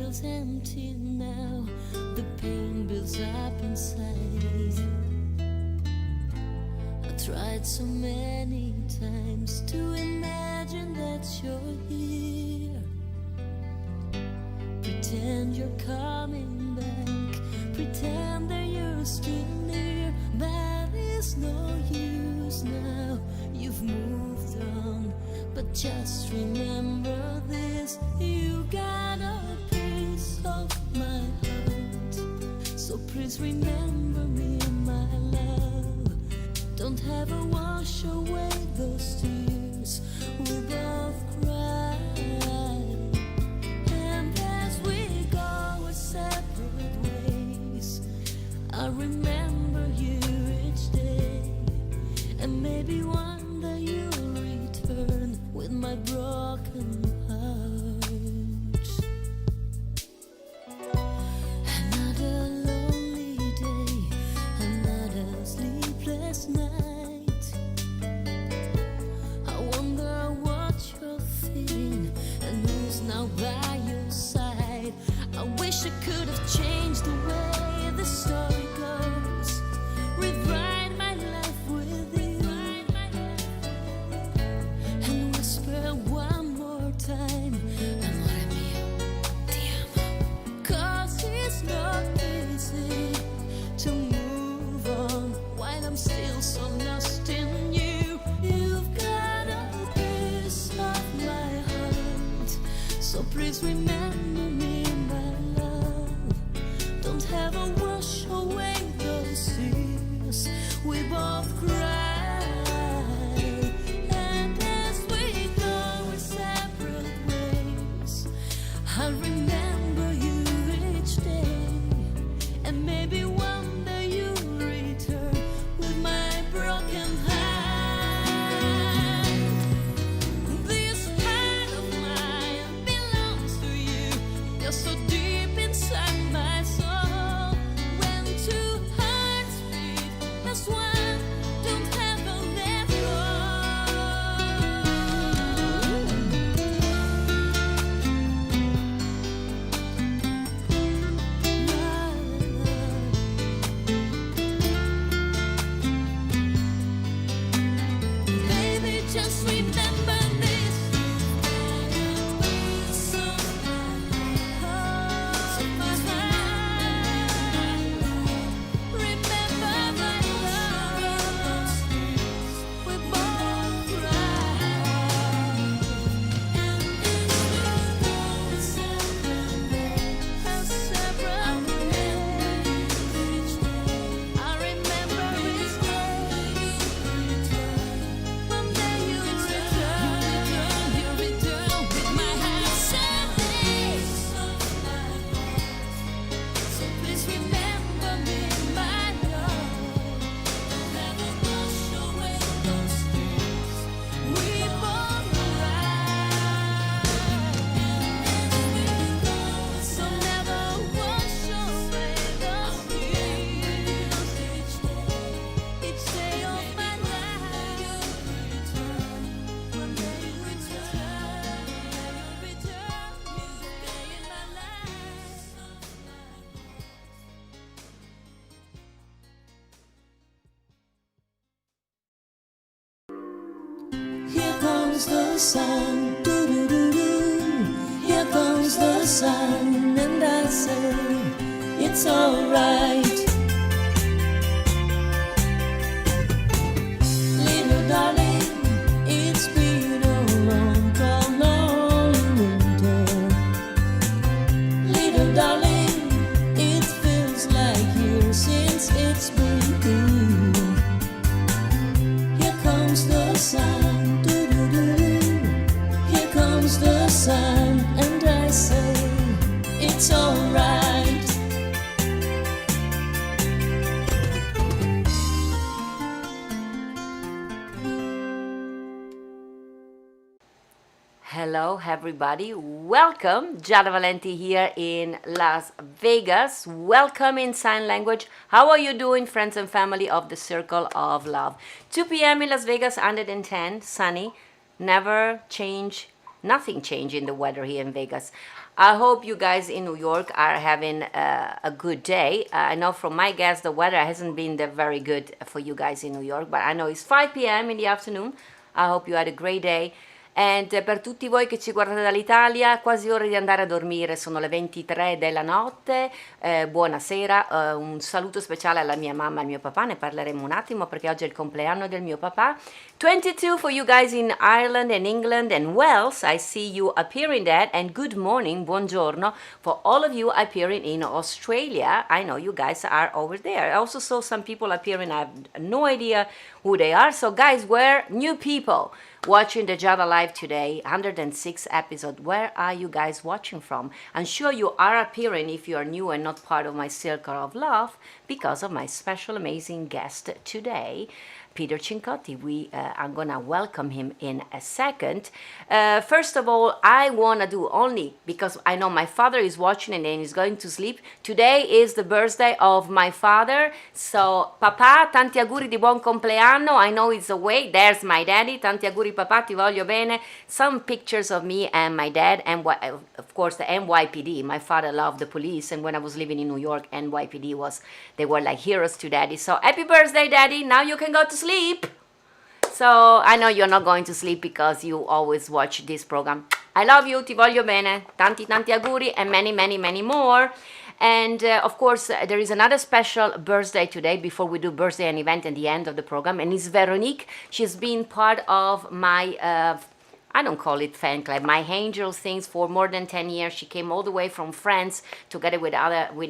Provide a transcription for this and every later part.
feels empty now. The pain builds up inside. I tried so many times to imagine that you're here. Pretend you're coming back, pretend that you're still near, but it's no use now. You've moved on, but just remember this: you got a piece of my heart. So please remember me, my love. Don't ever wash away those tears we both cried. And as we go our separate ways, I'll remember you each day. And maybe one day you'll return with my broken heart. Another lonely day, another sleepless night. I wonder what you're feeling and who's now by your side. I wish I could have changed the way the story goes, rewrite my life with you, and whisper one more time, amore mio, ti amo. 'Cause it's not easy to move on while I'm still so lost in you. You've got a piece of my heart, so please remember me, my love. Don't ever wash away those tears we both cried. And as we go our separate ways, I'll remember you each day. And maybe one day you'll return with my broken heart. This heart of mine belongs to you. You're so deep inside my soul. When two hearts beat as one, don't ever let go. Baby, just remember this: so remember my love. We both cried. And this will go separate ways. I remember each day. One day you return with my heart someday. So please remember me, my love. Never wash away those tears we both cried. So never wash away those tears each day of my life. One day you return, you stay in my life. Here comes the sun, doo-doo-doo-doo. Here comes the sun, and I say it's alright. Little darling, it's been a long, cold, lonely winter. Little darling, it feels like years since it's been here. Here comes the sun, doo-doo-doo-doo. Here comes the sun, and I say it's alright. Hello everybody, welcome. Giada Valenti here in Las Vegas. Welcome in sign language. How are you doing, friends and family of the Circle of Love? 2 p.m. in Las Vegas, 110, sunny. Never change, nothing change in the weather here in Vegas. I hope you guys in New York are having a good day. I know from my guess the weather hasn't been very good for you guys in New York, but I know it's 5 p.m. in the afternoon. I hope you had a great day. And per tutti voi che ci guardate dall'Italia, quasi ora di andare a dormire, sono le 23 della notte. Buonasera, un saluto speciale alla mia mamma e al mio papà, ne parleremo un attimo perché oggi è il compleanno del mio papà. 22 for you guys in Ireland and England and Wales, I see you appearing there, and good morning, buongiorno, for all of you appearing in Australia. I know you guys are over there. I also saw some people appearing, I have no idea who they are. So guys, we're new people watching the Giada Live today, 106 episode. Where are you guys watching from? I'm sure you are appearing if you are new and not part of my circle of love because of my special amazing guest today, Peter Cincotti. I'm gonna welcome him in a second. First of all, I wanna do only because I know my father is watching and he's going to sleep. Today is the birthday of my father, so papà, tanti auguri di buon compleanno. I know he's awake. There's my daddy. Tanti auguri papà, ti voglio bene. Some pictures of me and my dad, and of course the NYPD. My father loved the police, and when I was living in New York, NYPD they were like heroes to daddy. So happy birthday, daddy. Now you can go to sleep. So I know you're not going to sleep because you always watch this program. I love you, ti voglio bene. Tanti tanti auguri and many many many more. And of course there is another special birthday today before we do birthday and event at the end of the program, and it's Veronique. She's been part of my I don't call it fan club, my angel things for more than 10 years. She came all the way from France together with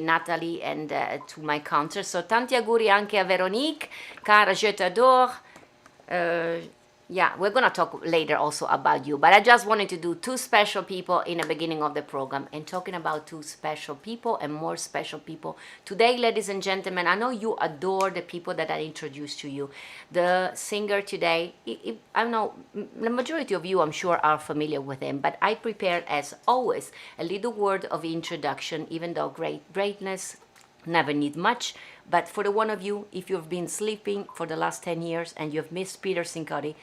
Natalie and to my concert. So tanti auguri anche a Veronique, cara, je t'adore. Yeah, we're gonna talk later also about you, but I just wanted to do two special people in the beginning of the program. And talking about two special people and more special people today, ladies and gentlemen, I know you adore the people that I introduced to you. The singer today, I know the majority of you I'm sure are familiar with him, but I prepared as always a little word of introduction, even though greatness never need much. But for the one of you, if you've been sleeping for the last 10 years and you've missed Peter Cincotti,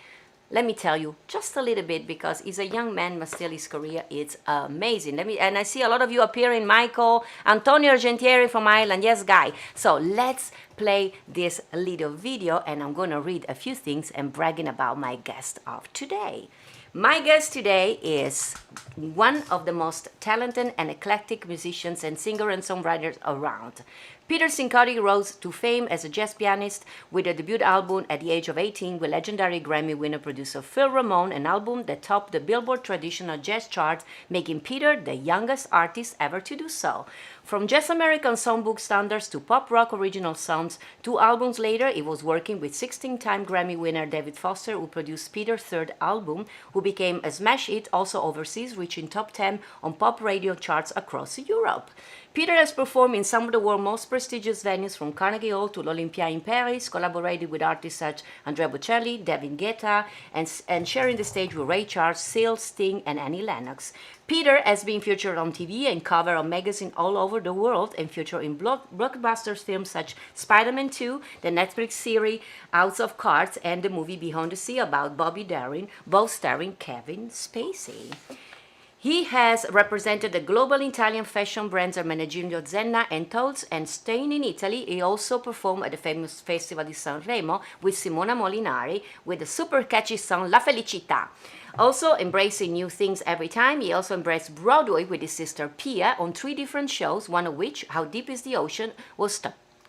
let me tell you just a little bit, because he's a young man, but still his career is amazing. And I see a lot of you appearing, Michael, Antonio Argentieri from Ireland, yes, Guy. So let's play this little video, and I'm gonna read a few things and bragging about my guest of today. My guest today is one of the most talented and eclectic musicians and singer and songwriters around. Peter Cincotti rose to fame as a jazz pianist with a debut album at the age of 18 with legendary Grammy winner producer Phil Ramone, an album that topped the Billboard traditional jazz chart, making Peter the youngest artist ever to do so. From Jazz American songbook standards to pop rock original songs, 2 albums later, he was working with 16-time Grammy winner David Foster, who produced Peter's third album, who became a smash hit also overseas, reaching top 10 on pop radio charts across Europe. Peter has performed in some of the world's most prestigious venues, from Carnegie Hall to l'Olympia in Paris, collaborated with artists such as Andrea Bocelli, David Guetta, and sharing the stage with Ray Charles, Seal, Sting, and Annie Lennox. Peter has been featured on TV and cover of magazines all over the world, and featured in blockbuster films such as Spider-Man 2, the Netflix series House of Cards, and the movie Beyond the Sea about Bobby Darin, both starring Kevin Spacey. He has represented the global Italian fashion brands Ermenegildo Zegna and Tod's, and staying in Italy, he also performed at the famous Festival di Sanremo with Simona Molinari with the super catchy song La Felicità. Also embracing new things every time, he also embraced Broadway with his sister Pia on 3 different shows, one of which, How Deep is the Ocean, was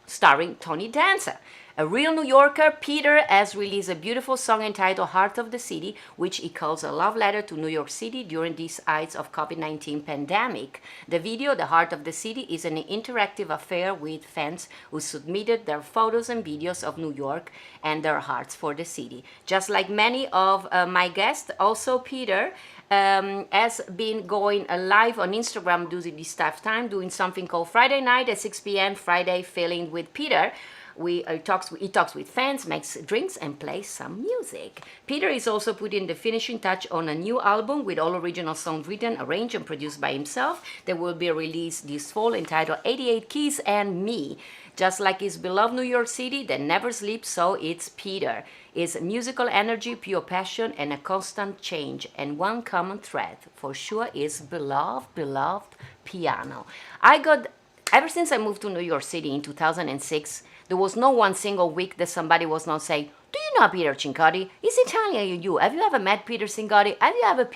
starring Tony Danza. A real New Yorker, Peter has released a beautiful song entitled Heart of the City, which he calls a love letter to New York City during these heights of COVID-19 pandemic. The video, The Heart of the City, is an interactive affair with fans who submitted their photos and videos of New York and their hearts for the city. Just like many of my guests, also Peter has been going live on Instagram during this tough time, doing something called Friday Night at 6 p.m. Friday Feeling with Peter, He talks with fans, makes drinks, and plays some music. Peter is also putting the finishing touch on a new album with all original songs written, arranged, and produced by himself that will be released this fall, entitled 88 Keys and Me. Just like his beloved New York City that never sleeps, so it's Peter. It's musical energy, pure passion, and a constant change. And one common thread, for sure, is beloved piano. Ever since I moved to New York City in 2006, there was no one single week that somebody was not saying, do you know Peter Cincotti? He's Italian, you. Have you ever met Peter Cincotti? Have you ever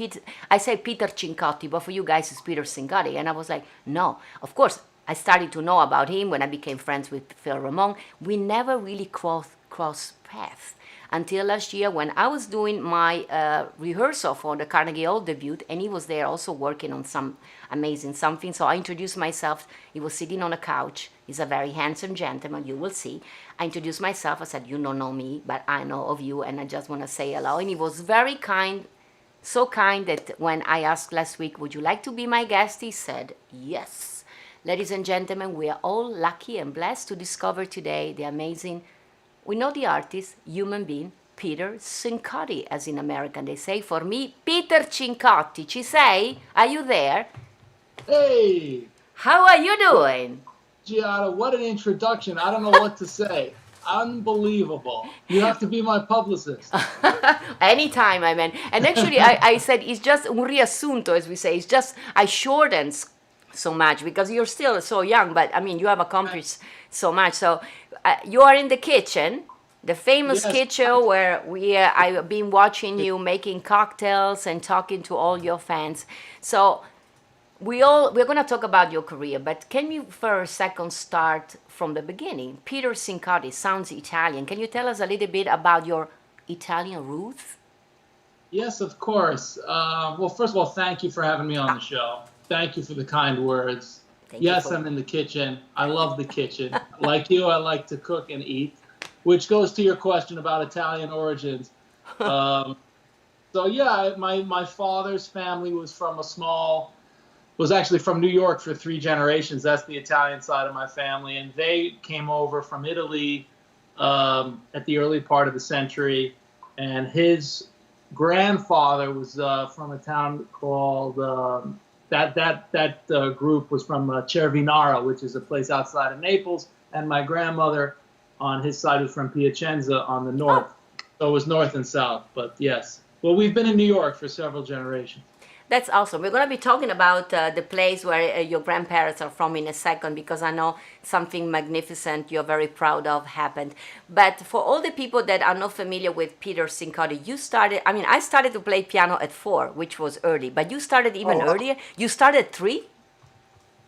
I say Peter Cincotti, but for you guys it's Peter Cincotti. And I was like, no. Of course, I started to know about him when I became friends with Phil Ramon. We never really crossed paths until last year when I was doing my rehearsal for the Carnegie Hall debut, and he was there also working on some amazing something. So I introduced myself. He was sitting on a couch. He's a very handsome gentleman, you will see. I introduced myself. I said, you don't know me, but I know of you, and I just want to say hello. And he was very kind, so kind that when I asked last week, would you like to be my guest, he said yes. Ladies and gentlemen, we are all lucky and blessed to discover today the amazing, we know the artist, human being, Peter Cincotti, as in American they say. For me, Peter Cincotti. Ci sei? Are you there? Hey! How are you doing? Giada, what an introduction. I don't know what to say. Unbelievable. You have to be my publicist. Anytime, I mean. And actually, I said it's just un riassunto, as we say. It's just, I shortened so much because you're still so young, but I mean, you have accomplished so much. So you are in the kitchen, the famous kitchen where I've been watching you making cocktails and talking to all your fans. So we're going to talk about your career, but can you for a second start from the beginning? Peter Cincotti sounds Italian. Can you tell us a little bit about your Italian roots? Yes, of course. Well, first of all, thank you for having me on the show. Thank you for the kind words. Yes, I'm in the kitchen. I love the kitchen. Like you, I like to cook and eat, which goes to your question about Italian origins. So yeah, my father's family was actually from New York for 3 generations. That's the Italian side of my family. And they came over from Italy at the early part of the century. And his grandfather was from a town called... That group was from Cervinara, which is a place outside of Naples, and my grandmother on his side was from Piacenza on the north. So it was north and south, but yes. Well, we've been in New York for several generations. That's awesome. We're going to be talking about the place where your grandparents are from in a second, because I know something magnificent you're very proud of happened. But for all the people that are not familiar with Peter Cincotti, I started to play piano at 4, which was early, but you started even earlier. You started at 3?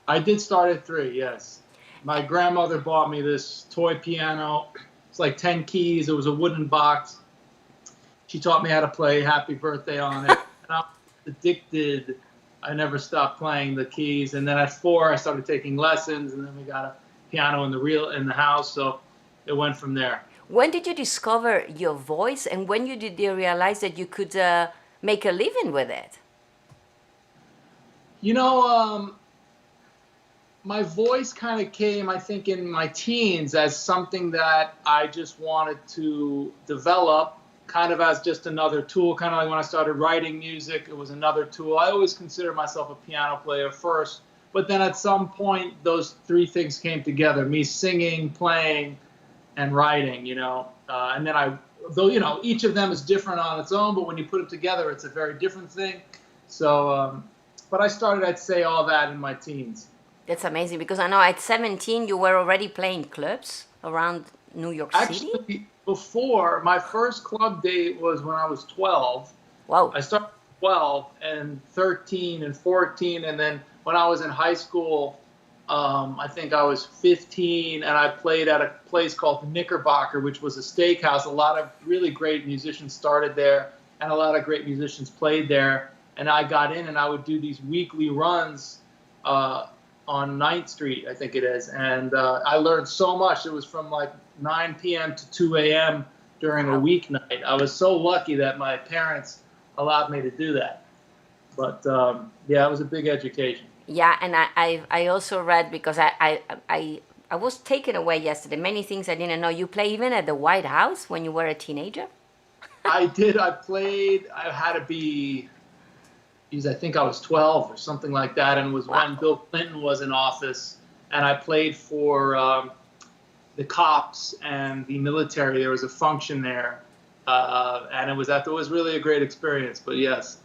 I did start at 3, yes. My grandmother bought me this toy piano. It's like 10 keys. It was a wooden box. She taught me how to play Happy Birthday on it. Addicted. I never stopped playing the keys, and then at 4 I started taking lessons, and then we got a piano in the house, so it went from there. When did you discover your voice, and when did you realize that you could make a living with it? You know, my voice kind of came, I think, in my teens as something that I just wanted to develop, kind of as just another tool, kind of like when I started writing music, it was another tool. I always considered myself a piano player first, but then at some point, those 3 things came together, me singing, playing, and writing, and then though, each of them is different on its own, but when you put them together, it's a very different thing. So, but I started, I'd say, all that in my teens. That's amazing, because I know at 17, you were already playing clubs around New York City? Actually, before, my first club date was when I was 12. Wow. I started at 12 and 13 and 14. And then when I was in high school, I think I was 15, and I played at a place called the Knickerbocker, which was a steakhouse. A lot of really great musicians started there, and a lot of great musicians played there. And I got in, and I would do these weekly runs on 9th Street, I think it is. And I learned so much. It was from like 9 p.m. to 2 a.m. during a weeknight. I was so lucky that my parents allowed me to do that. But yeah, it was a big education. Yeah, and I also read, because I I was taken away yesterday. Many things I didn't know. You play even at the White House when you were a teenager? I did. I played. I had to be. I think I was 12 or something like that, and it was when Bill Clinton was in office, and I played for the cops and the military. There was a function there, and it was really a great experience. But yes,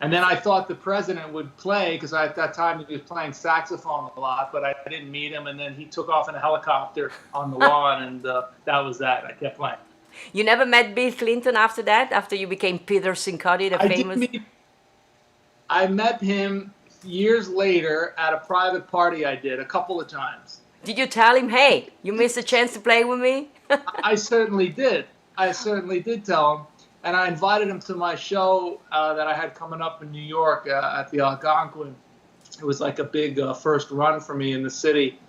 and then I thought the president would play because at that time he was playing saxophone a lot, but I didn't meet him, and then he took off in a helicopter on the lawn, and that was that. I kept playing. You never met Bill Clinton after that? After you became Peter Cincotti, the famous? I met him years later at a private party I did a couple of times. Did you tell him, hey, you missed a chance to play with me? I certainly did. I certainly did tell him. And I invited him to my show that I had coming up in New York at the Algonquin. It was like a big first run for me in the city.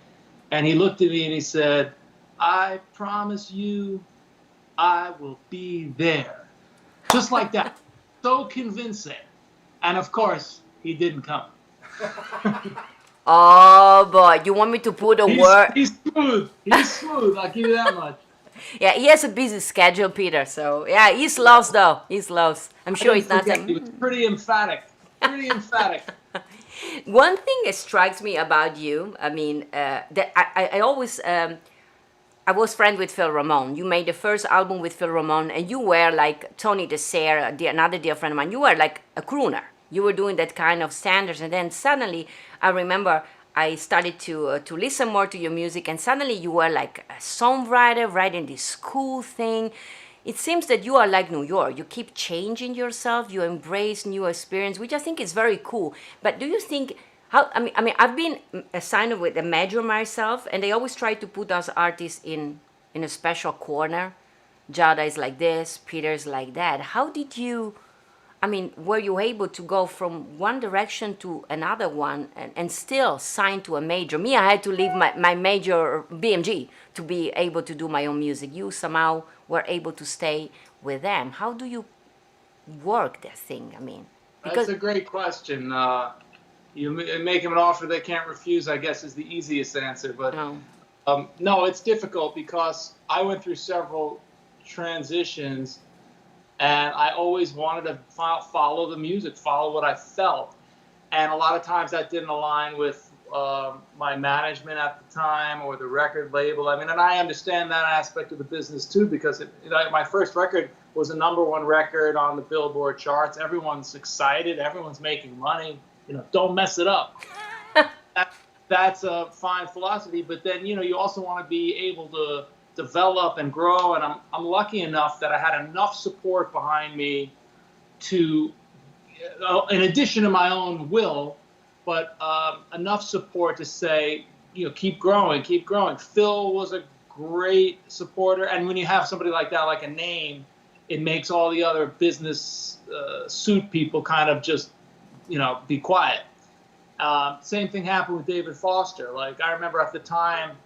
And he looked at me and he said, I promise you I will be there. Just like that. So convincing. And of course, he didn't come. Oh boy, you want me to put a word? He's smooth. He's smooth. I'll give you that much. Yeah, he has a busy schedule, Peter. So yeah, he's lost though. He's lost. I'm sure he's not. He was pretty emphatic. Pretty emphatic. One thing that strikes me about you, I mean, that I always. I was friends with Phil Ramone. You made the first album with Phil Ramone, and you were like Tony Desser, another dear friend of mine. You were like a crooner. You were doing that kind of standards, and then suddenly, I remember I started to listen more to your music, and suddenly you were like a songwriter, writing this cool thing. It seems that you are like New York. You keep changing yourself. You embrace new experience, which I think is very cool. But do you think? I mean, I've been assigned with a major myself, and they always try to put us artists in a special corner. Giada is like this, Peter is like that. How did you, I mean, were you able to go from one direction to another one and still sign to a major? Me, I had to leave my major BMG to be able to do my own music. You somehow were able to stay with them. How do you work that thing? I mean, because that's a great question. You make them an offer they can't refuse, I guess, is the easiest answer. But no, it's difficult because I went through several transitions, and I always wanted to follow the music, follow what I felt. And a lot of times that didn't align with my management at the time or the record label. I mean, and I understand that aspect of the business too, because my first record was a #1 record on the Billboard charts. Everyone's excited. Everyone's making money. Don't mess it up. That's a fine philosophy, but then, you also want to be able to develop and grow, and I'm lucky enough that I had enough support behind me to, in addition to my own will, but enough support to say, keep growing, keep growing. Phil was a great supporter, and when you have somebody like that, like a name, it makes all the other business suit people kind of just be quiet. Same thing happened with David Foster. Like, I remember at the time,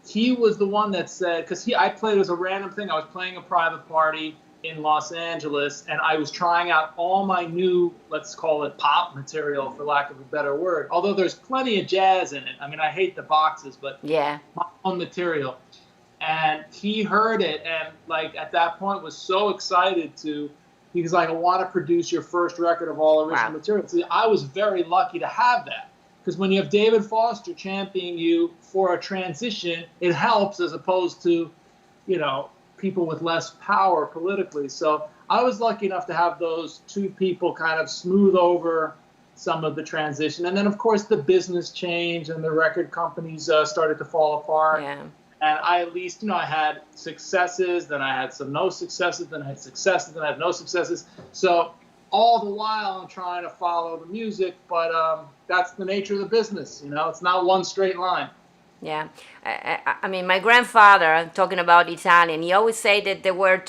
he was the one that said, because I played as a random thing. I was playing a private party in Los Angeles, and I was trying out all my new, let's call it pop material, for lack of a better word. Although there's plenty of jazz in it. I mean, I hate the boxes, but yeah, my own material. And he heard it, and like at that point was so excited to. He was like, I want to produce your first record of all original material. See, I was very lucky to have that. Because when you have David Foster championing you for a transition, it helps as opposed to, people with less power politically. So I was lucky enough to have those two people kind of smooth over some of the transition. And then, of course, the business changed and the record companies started to fall apart. Yeah. And I at least, I had successes, then I had some no successes, then I had successes, then I had no successes. So all the while I'm trying to follow the music, but that's the nature of the business. It's not one straight line. Yeah. I mean, my grandfather, talking about Italian, he always said that there were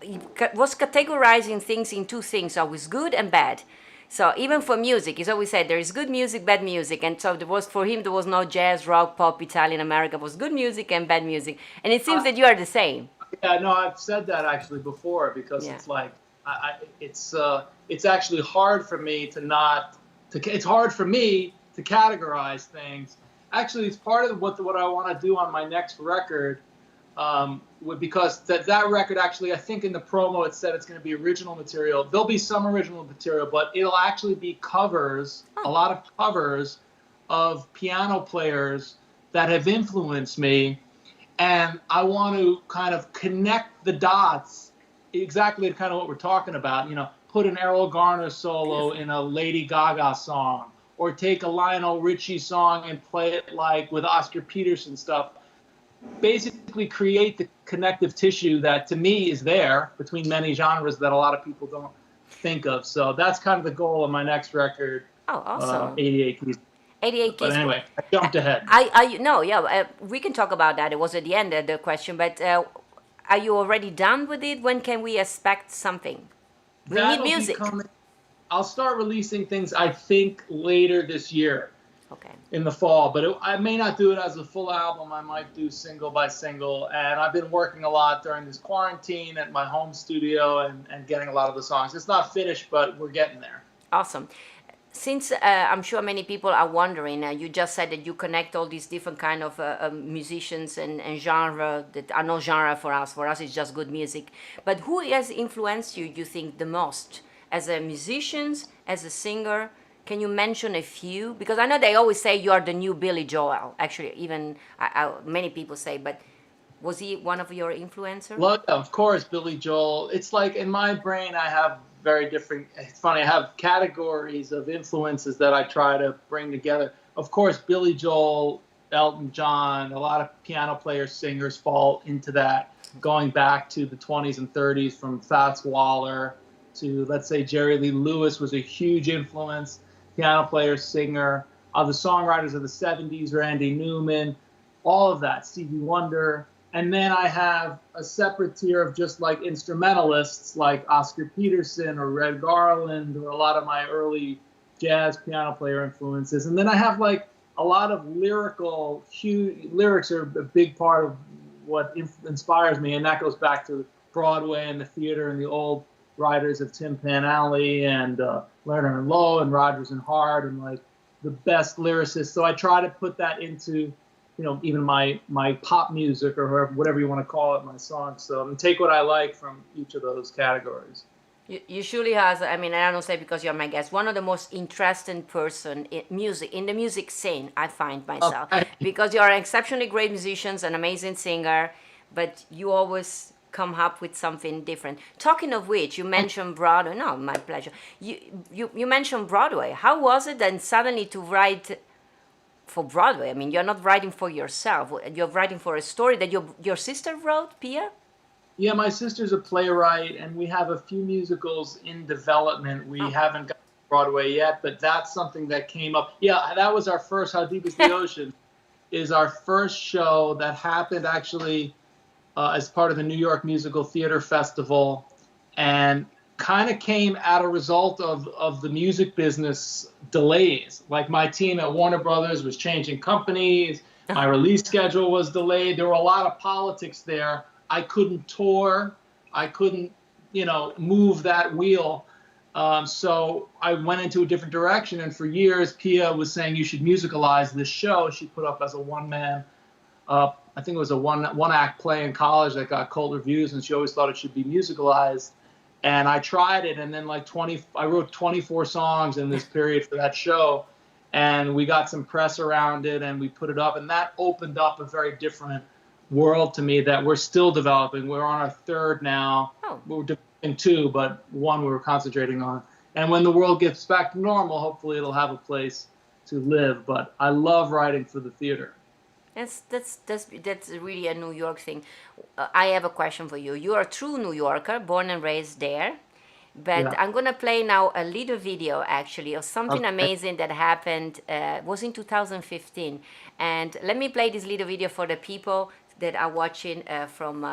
he was categorizing things in two things, always good and bad. So even for music, he's always said there is good music, bad music, and so for him there was no jazz, rock, pop, Italian, America. It was good music and bad music, and it seems that you are the same. Yeah, no, I've said that actually before because it's like it's actually hard for me it's hard for me to categorize things. actually, it's part of what I want to do on my next record. Because that record actually, I think in the promo it said it's going to be original material. There'll be some original material, but it'll actually be covers, a lot of covers of piano players that have influenced me. And I want to kind of connect the dots, exactly kind of what we're talking about, you know, put an Errol Garner solo in a Lady Gaga song, or take a Lionel Richie song and play it like with Oscar Peterson stuff. Basically create the connective tissue that to me is there between many genres that a lot of people don't think of. So that's kind of the goal of my next record. Oh, awesome. 88 Keys. 88 Keys. But anyway, I jumped ahead. We can talk about that. It was at the end of the question, but are you already done with it? When can we expect something? We need music. I'll start releasing things, I think, later this year. Okay. In the fall, but I may not do it as a full album. I might do single by single. And I've been working a lot during this quarantine at my home studio and getting a lot of the songs. It's not finished, but we're getting there. Awesome. Since I'm sure many people are wondering, you just said that you connect all these different kind of musicians and genre that are no genre for us. For us, it's just good music. But who has influenced you, you think, the most? As a musician, as a singer? Can you mention a few? Because I know they always say you are the new Billy Joel. Actually, even many people say, but was he one of your influencers? Well, of course, Billy Joel. It's like in my brain, I have very different, it's funny, I have categories of influences that I try to bring together. Of course, Billy Joel, Elton John, a lot of piano players, singers fall into that, going back to the 20s and 30s, from Fats Waller to, let's say, Jerry Lee Lewis was a huge influence. Piano player, singer, the songwriters of the 70s, Randy Newman, all of that, Stevie Wonder. And then I have a separate tier of just like instrumentalists like Oscar Peterson or Red Garland, or a lot of my early jazz piano player influences. And then I have like a lot of lyrical, lyrics are a big part of what inspires me. And that goes back to Broadway and the theater and the old writers of Tim Panally and Lerner and Lowe and Rodgers and Hart, and like the best lyricists. So I try to put that into, you know, even my pop music or whatever you want to call it, my songs. So take what I like from each of those categories. You surely has, I mean, I don't say because you're my guest, one of the most interesting person in the music scene, I find myself. Okay. Because you're an exceptionally great musician, an amazing singer, but you always come up with something different. Talking of which, you mentioned Broadway. No, my pleasure. You mentioned Broadway. How was it then suddenly to write for Broadway? I mean, you're not writing for yourself. You're writing for a story that your sister wrote, Pia? Yeah, my sister's a playwright, and we have a few musicals in development. We haven't got to Broadway yet, but that's something that came up. Yeah, that was our first, How Deep is the Ocean, is our first show that happened actually as part of the New York Musical Theater Festival, and kind of came at a result of the music business delays. Like my team at Warner Brothers was changing companies, my release schedule was delayed, there were a lot of politics there. I couldn't tour, I couldn't, move that wheel. So I went into a different direction, and for years Pia was saying you should musicalize this show. She put up as a one-man, I think it was a one-act play in college that got cold reviews, and she always thought it should be musicalized. And I tried it, and then I wrote 24 songs in this period for that show, and we got some press around it, and we put it up, and that opened up a very different world to me that we're still developing. We're on our third now. Oh. We're developing two, but one we're concentrating on. And when the world gets back to normal, hopefully it'll have a place to live. But I love writing for the theater. That's really a New York thing. I have a question for you. You are a true New Yorker, born and raised there. But yeah. I'm going to play now a little video, actually, of something amazing that happened, was in 2015. And let me play this little video for the people that are watching from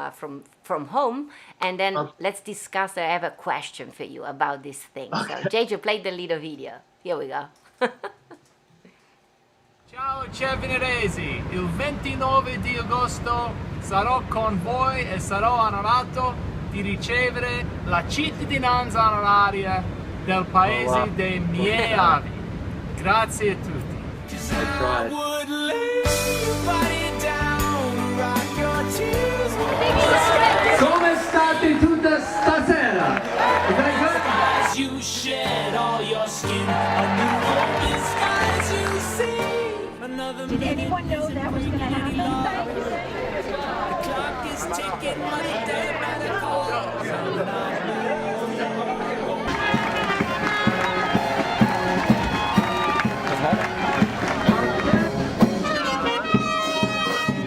home. And then let's discuss. I have a question for you about this thing. Okay. So, JJ, play the little video. Here we go. Ciao Cevineresi, il 29 di agosto sarò con voi e sarò onorato di ricevere la cittadinanza onoraria del paese dei miei avi. Grazie a tutti. I tried. Would lay your body down, rock your tears. Come state tutta stasera? Is that good? As you shed all your skin, a new hope is as you see. Another Did anyone know that was going to happen? The clock is ticking, money day by the clock.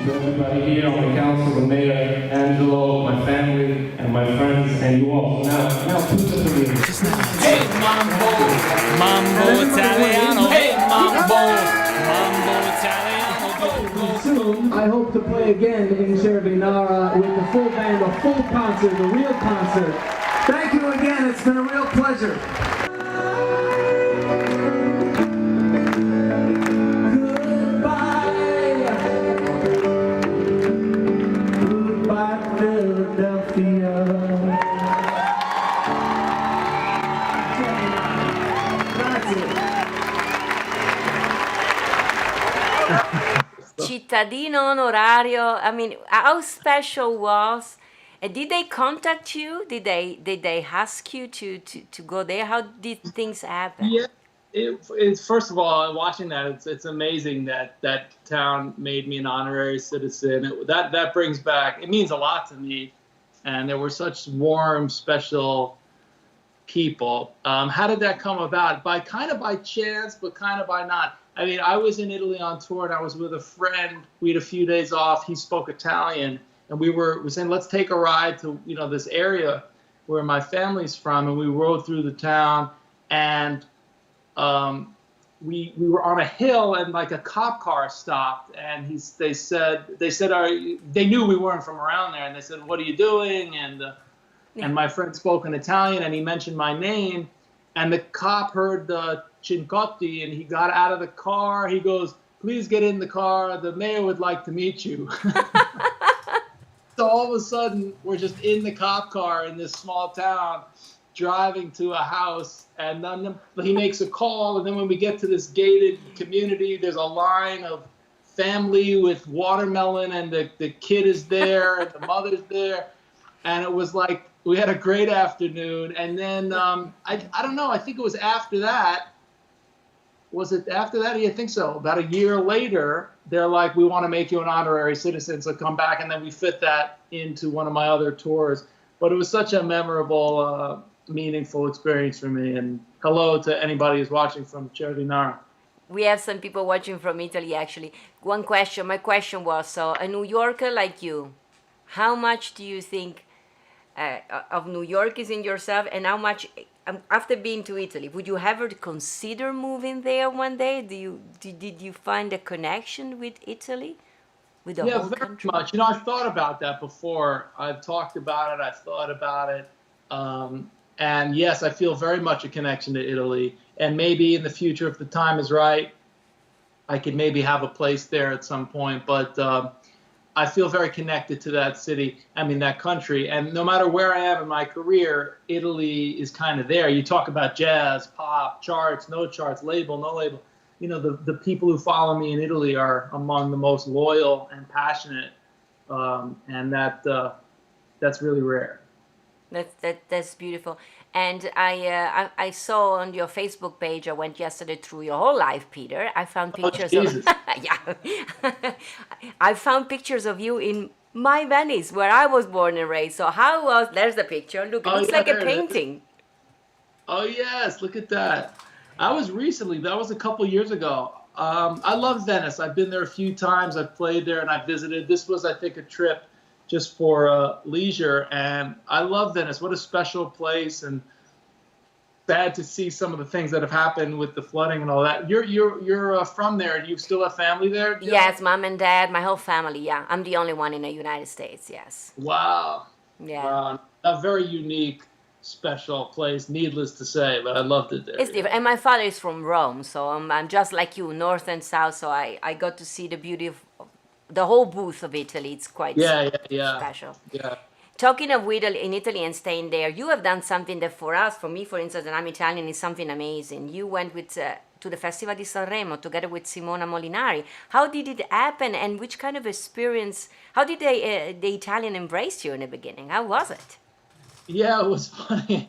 Everybody here on the council, the mayor, Angelo, my family, and my friends, and you all. Now, put the police. Hey, mambo, mambo Italiano. Hey, mambo, mambo Italiano. Soon, I hope to play again in Cervinara with the full band, a full concert, a real concert. Thank you again. It's been a real pleasure. Cittadino onorario. I mean, how special was? And did they contact you? Did they ask you to go there? How did things happen? Yeah, it's first of all, watching that, it's amazing that that town made me an honorary citizen. That brings back, it means a lot to me, and there were such warm, special people. How did that come about? By chance, but kind of by not. I mean, I was in Italy on tour, and I was with a friend. We had a few days off. He spoke Italian, and we were saying, let's take a ride to this area where my family's from, and we rode through the town, and we were on a hill, and like a cop car stopped, and they said they knew we weren't from around there, and they said, what are you doing? And my friend spoke in Italian, and he mentioned my name, and the cop heard Cincotti, and he got out of the car. He goes, please get in the car. The mayor would like to meet you. So all of a sudden, we're just in the cop car in this small town, driving to a house, and then he makes a call, and then when we get to this gated community, there's a line of family with watermelon, and the kid is there, and the mother's there, and it was like, we had a great afternoon, and then, I don't know, I think it was after that. Was it after that? Yeah, I think so. About a year later, they're like, we want to make you an honorary citizen, so come back. And then we fit that into one of my other tours. But it was such a memorable, meaningful experience for me. And hello to anybody who's watching from Cervinara. We have some people watching from Italy, actually. My question was, so a New Yorker like you, how much do you think of New York is in yourself, and how much, after being to Italy, would you ever consider moving there one day? Did you find a connection with Italy, with the whole very country? much. I've thought about that before. I've talked about it. I've thought about it. And yes, I feel very much a connection to Italy. And maybe in the future, if the time is right, I could maybe have a place there at some point. But I feel very connected to that city, that country. And no matter where I am in my career, Italy is kind of there. You talk about jazz, pop, charts, no charts, label, no label. The people who follow me in Italy are among the most loyal and passionate. And that's really rare. That's beautiful. And I saw on your Facebook page, I went yesterday through your whole life, Peter. I found pictures of yeah. I found pictures of you in my Venice, where I was born and raised. So there's the picture. Look, it looks like a painting. Oh yes, look at that. That was a couple years ago. I love Venice. I've been there a few times. I've played there and I visited. This was, I think, a trip just for leisure, and I love Venice. What a special place, and sad to see some of the things that have happened with the flooding and all that. You're from there. Do you still have family there? Jill? Yes, mom and dad, my whole family. Yeah, I'm the only one in the United States. Yes. Wow. Yeah. Wow. A very unique, special place. Needless to say, but I loved it there. It's different, and my father is from Rome, so I'm just like you, north and south. So I got to see the beauty of the whole booth of Italy. It's quite special. Yeah. Talking of in Italy and staying there, you have done something that for me, for instance, and I'm Italian, is something amazing. You went with to the Festival di Sanremo together with Simona Molinari. How did it happen, and which kind of experience? How did the Italian embrace you in the beginning? How was it? Yeah, it was funny.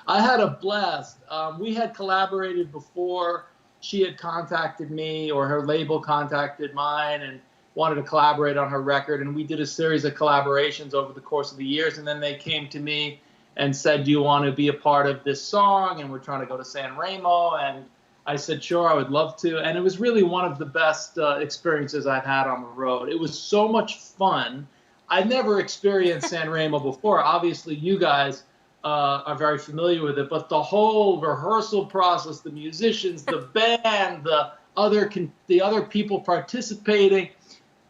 I had a blast. We had collaborated before. She had contacted me, or her label contacted mine, and wanted to collaborate on her record. And we did a series of collaborations over the course of the years. And then they came to me and said, do you want to be a part of this song? And we're trying to go to Sanremo. And I said, sure, I would love to. And it was really one of the best experiences I've had on the road. It was so much fun. I'd never experienced Sanremo before. Obviously, you guys are very familiar with it, but the whole rehearsal process, the musicians, the band, the other people participating,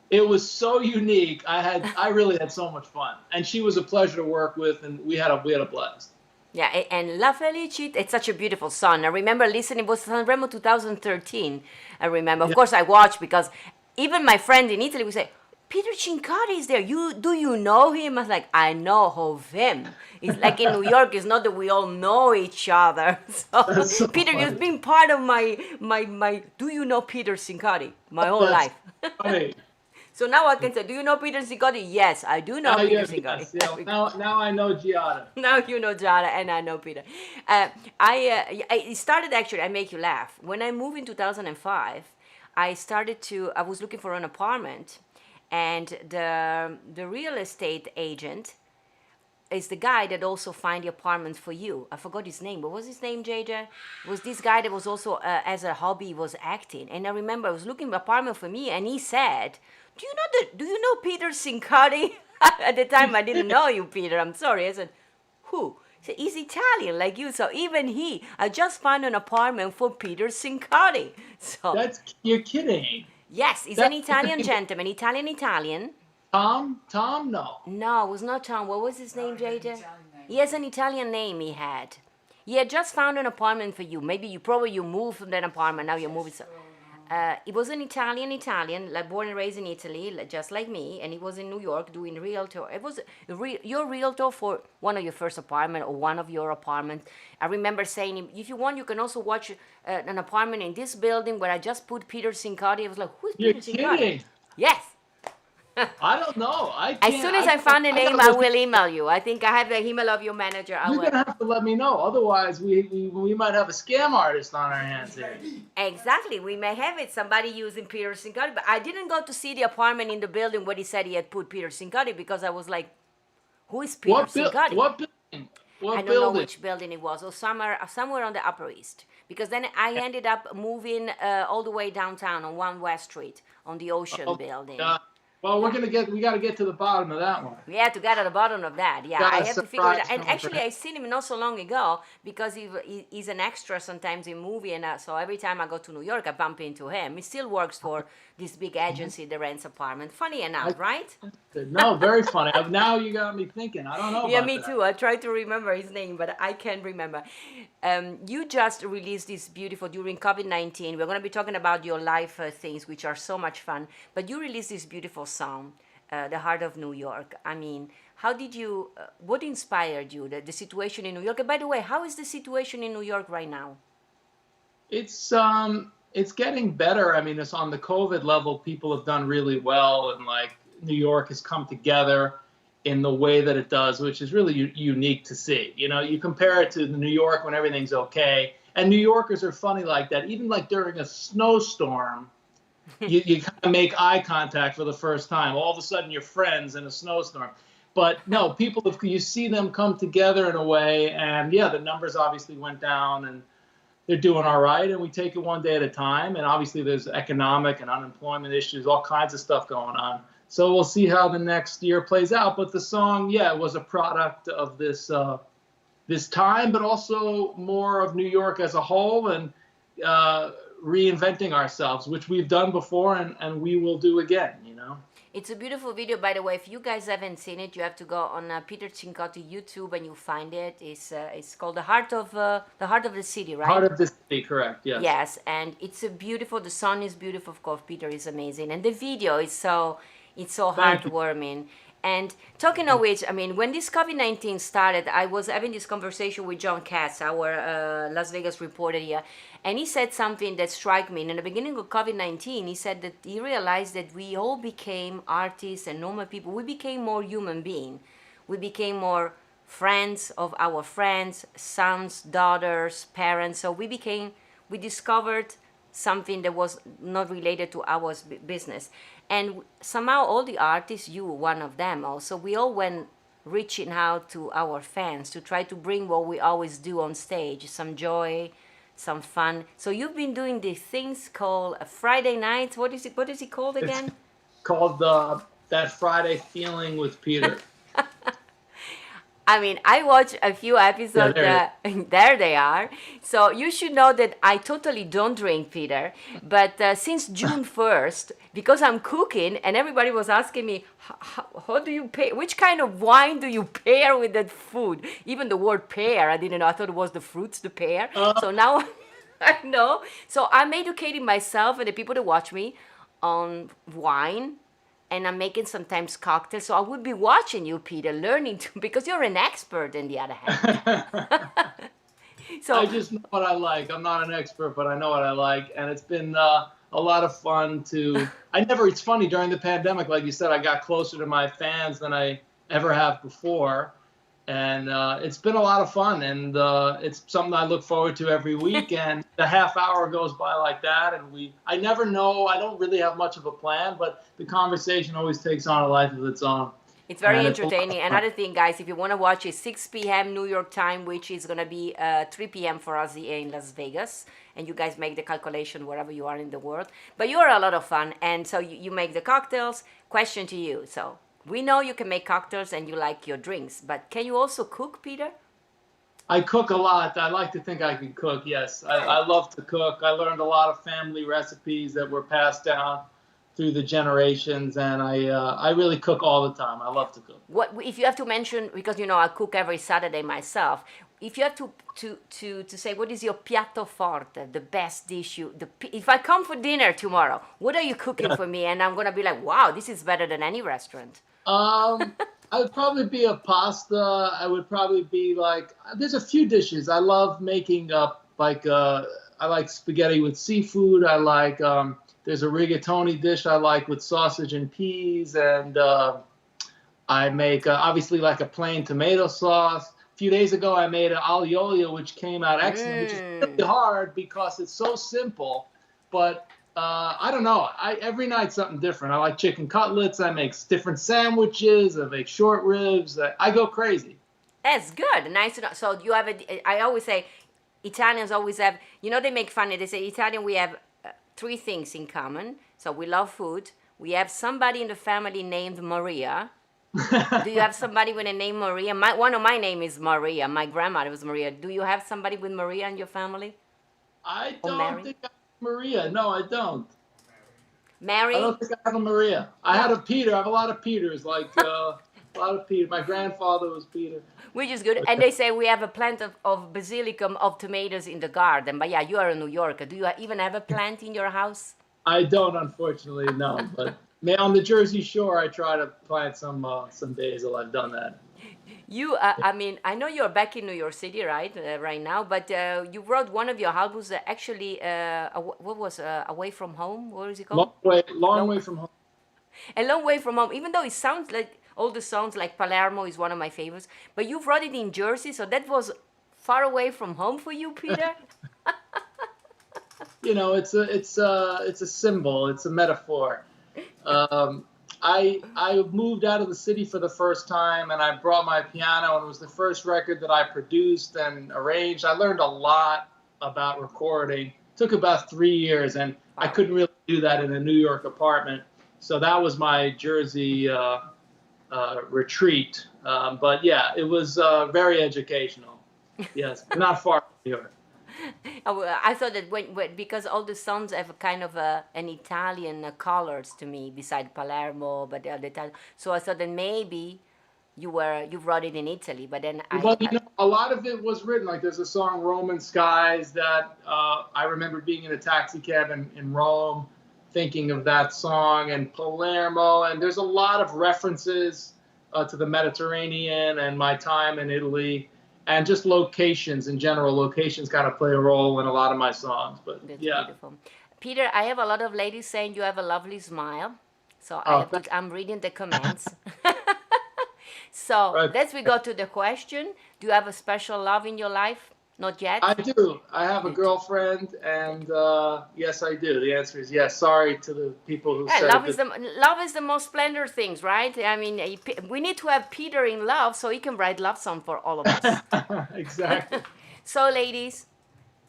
it was so unique. I really had so much fun, and she was a pleasure to work with, and we had a blast. Yeah, and La Felicita, it's such a beautiful song. I remember listening, it was Sanremo 2013. I remember, of course, I watched, because even my friend in Italy would say, Peter Cincotti is there. Do you know him? I was like, I know of him. It's like in New York, it's not that we all know each other. So Peter, funny. you've been part of my do you know Peter Cincotti? My whole life. Funny. So now I can say, do you know Peter Cincotti? Yes, I do know Peter Cincotti. Yes, yeah. Now I know Giada. Now you know Giada, and I know Peter. It started, actually, I make you laugh. When I moved in 2005, I was looking for an apartment. And the real estate agent is the guy that also find the apartment for you. I forgot his name. What was his name, JJ? It was this guy that was also, as a hobby, was acting. And I remember I was looking for an apartment for me, and he said, do you know Peter Cincotti? At the time, I didn't know you, Peter. I'm sorry. I said, who? He said, he's Italian like you. So even I just found an apartment for Peter Cincotti. So You're kidding. yes, he's an Italian gentleman, Italian. Tom? No. No, it was not Tom. What was his name, JJ? He has an Italian name he had. He had just found an apartment for you. Maybe you moved from that apartment, now you're moving. He was an Italian, like born and raised in Italy, just like me, and he was in New York doing realtor. It was your realtor for one of your first apartment or one of your apartments. I remember saying, if you want, you can also watch an apartment in this building where I just put Peter Cincotti. I was like, who's Peter Cincotti? You're kidding. Yes. I don't know. As soon as I find the name, I will email you. I think I have the email of your manager. You're going to have to let me know. Otherwise, we might have a scam artist on our hands here. Exactly. We may have it. Somebody using Peter Cincotti. But I didn't go to see the apartment in the building where he said he had put Peter Cincotti, because I was like, who is Peter Cincotti? What building? I don't know which building it was, or somewhere on the Upper East. Because then I ended up moving all the way downtown on 1 West Street on the Ocean building. Well, we got to get to the bottom of that one. We had to get at the bottom of that. Yeah, Got I a have to figure it out. surprise And number. actually, I seen him not so long ago, because he's an extra sometimes in movie, and so every time I go to New York, I bump into him. He still works for this big agency that rents apartment. Funny enough, right? No, very funny. Now you got me thinking. I don't know. Yeah, about me that. too. I tried to remember his name, but I can't remember. You just released this beautiful, during COVID-19. We're going to be talking about your life things, which are so much fun. But you released this beautiful song, The Heart of New York. I mean, how did you, what inspired you, the situation in New York? And by the way, how is the situation in New York right now? It's getting better. I mean, it's on the COVID level, people have done really well, and like New York has come together in the way that it does, which is really unique to see. You know, you compare it to New York when everything's okay, and New Yorkers are funny like that. Even like during a snowstorm, you kind of make eye contact for the first time. All of a sudden, you're friends in a snowstorm. But no, you see them come together in a way, and yeah, the numbers obviously went down, and they're doing all right, and we take it one day at a time. And obviously there's economic and unemployment issues, all kinds of stuff going on. So we'll see how the next year plays out. But the song, yeah, was a product of this time, but also more of New York as a whole, and reinventing ourselves, which we've done before, and we will do again, you know. It's a beautiful video, by the way. If you guys haven't seen it, you have to go on Peter Cincotti YouTube and you find it. It's called The Heart of the City, right? Heart of the City, correct? Yes. Yes, and it's a beautiful. The song is beautiful. Of course, Peter is amazing, and the video is so Thank you. heartwarming. And talking of which, I mean, when this COVID-19 started, I was having this conversation with John Katz, our Las Vegas reporter here, and he said something that struck me. And in the beginning of COVID-19, he said that he realized that we all became artists and normal people. We became more human beings. We became more friends of our friends, sons, daughters, parents. So we discovered something that was not related to our business. And somehow all the artists, you were one of them also, we all went reaching out to our fans to try to bring what we always do on stage, some joy, some fun. So you've been doing these things called Friday nights. What is it called again? It's called That Friday Feeling with Peter. I mean, I watched a few episodes. Yeah, there they are. So you should know that I totally don't drink, Peter. But since June 1st, because I'm cooking, and everybody was asking me, how do you pair? Which kind of wine do you pair with that food? Even the word pair, I didn't know. I thought it was the fruits, the pear. So now I know. So I'm educating myself and the people that watch me on wine. And I'm making sometimes cocktails. So I would be watching you, Peter, learning to, because you're an expert on the other hand. So I just know what I like. I'm not an expert, but I know what I like. And it's been a lot of fun it's funny, during the pandemic, like you said, I got closer to my fans than I ever have before. And it's been a lot of fun, and it's something I look forward to every week. And the half hour goes by like that, and I never know. I don't really have much of a plan, but the conversation always takes on a life of its own. It's very entertaining. Another thing, guys, if you want to watch it, 6 p.m. New York time, which is going to be 3 p.m. for us here in Las Vegas. And you guys make the calculation wherever you are in the world. But you're a lot of fun, and so you make the cocktails. Question to you, so... We know you can make cocktails and you like your drinks, but can you also cook, Peter? I cook a lot. I like to think I can cook, yes. I love to cook. I learned a lot of family recipes that were passed down through the generations, and I really cook all the time. I love to cook. What if you have to mention, because you know I cook every Saturday myself, if you have to say what is your piatto forte, the best dish if I come for dinner tomorrow, what are you cooking for me? And I'm going to be like, wow, this is better than any restaurant. I would probably be a pasta. I would probably be there's a few dishes. I love making I like spaghetti with seafood. I like, there's a rigatoni dish I like with sausage and peas. And I make, obviously, like a plain tomato sauce. A few days ago, I made an aglio olio, which came out excellent, which is really hard because it's so simple. But I don't know. Every night something different. I like chicken cutlets. I make different sandwiches. I make short ribs. I go crazy. That's good. Nice to know. So you have I always say, Italians always have, they make fun. They say, Italian, we have 3 things in common. So we love food. We have somebody in the family named Maria. Do you have somebody with a name Maria? One of my name is Maria. My grandmother was Maria. Do you have somebody with Maria in your family? I don't think I have Maria. No, I don't. Mary? I don't think I have a Maria. I had a Peter. I have a lot of Peters. A lot of Peter. My grandfather was Peter. Which is good. And they say we have a plant of basilicum of tomatoes in the garden. But yeah, you are a New Yorker. Do you even have a plant in your house? I don't, unfortunately, no. But on the Jersey Shore, I try to plant some basil. I've done that. You, I know you're back in New York City, right now, but you wrote one of your albums actually, what was Away From Home? What is it called? Long Way From Home. A Long Way From Home, even though it sounds like, all the songs like Palermo is one of my favorites, but you wrote it in Jersey, so that was far away from home for you, Peter? It's a symbol, it's a metaphor. I moved out of the city for the first time, and I brought my piano, and it was the first record that I produced and arranged. I learned a lot about recording. It took about 3 years, and I couldn't really do that in a New York apartment. So that was my Jersey retreat. But yeah, it was very educational. Yes, not far from New York. I thought that because all the songs have kind of an Italian colors to me, beside Palermo, but the other time. So I thought that maybe you wrote it in Italy, but then a lot of it was written. Like there's a song Roman Skies that I remember being in a taxi cab in Rome, thinking of that song, and Palermo, and there's a lot of references to the Mediterranean and my time in Italy, and just locations in general. Locations kind of play a role in a lot of my songs. But That's yeah. beautiful. Peter, I have a lot of ladies saying you have a lovely smile. So I'm reading the comments. So Right. let's we go to the question. Do you have a special love in your life? Not yet? I do. I have a girlfriend, and yes, I do. The answer is yes. Sorry to the people who said love is the most splendid things, right? I mean, we need to have Peter in love so he can write love song for all of us. Exactly. So, ladies,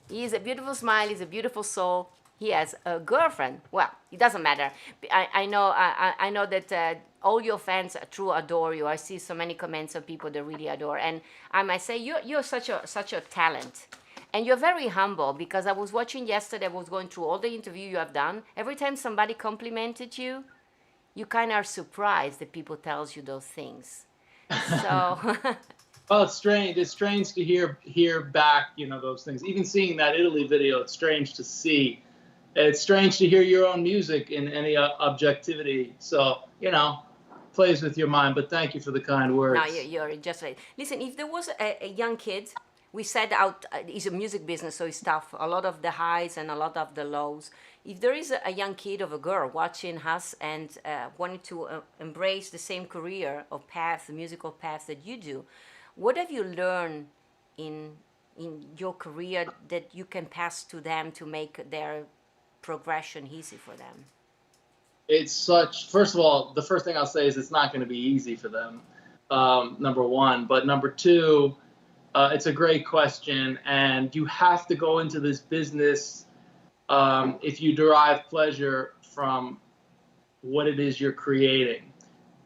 he has a beautiful smile. He's a beautiful soul. He has a girlfriend. Well, it doesn't matter. I know that all your fans truly adore you. I see so many comments of people that really adore. And I might say you're such a talent. And you're very humble, because I was watching yesterday, I was going through all the interview you have done. Every time somebody complimented you, you kind of are surprised that people tells you those things. So... Well, it's strange. It's strange to hear back, those things. Even seeing that Italy video, it's strange to see. It's strange to hear your own music in any objectivity. So, plays with your mind. But thank you for the kind words. No, you're just right. Listen, if there was a young kid, we said out, it's a music business, so it's tough. A lot of the highs and a lot of the lows. If there is a young kid or a girl watching us and wanting to embrace the same career or path, the musical path that you do, what have you learned in your career that you can pass to them to make their progression easy for them? First of all, the first thing I'll say is it's not going to be easy for them, number one. But number two, it's a great question. And you have to go into this business if you derive pleasure from what it is you're creating.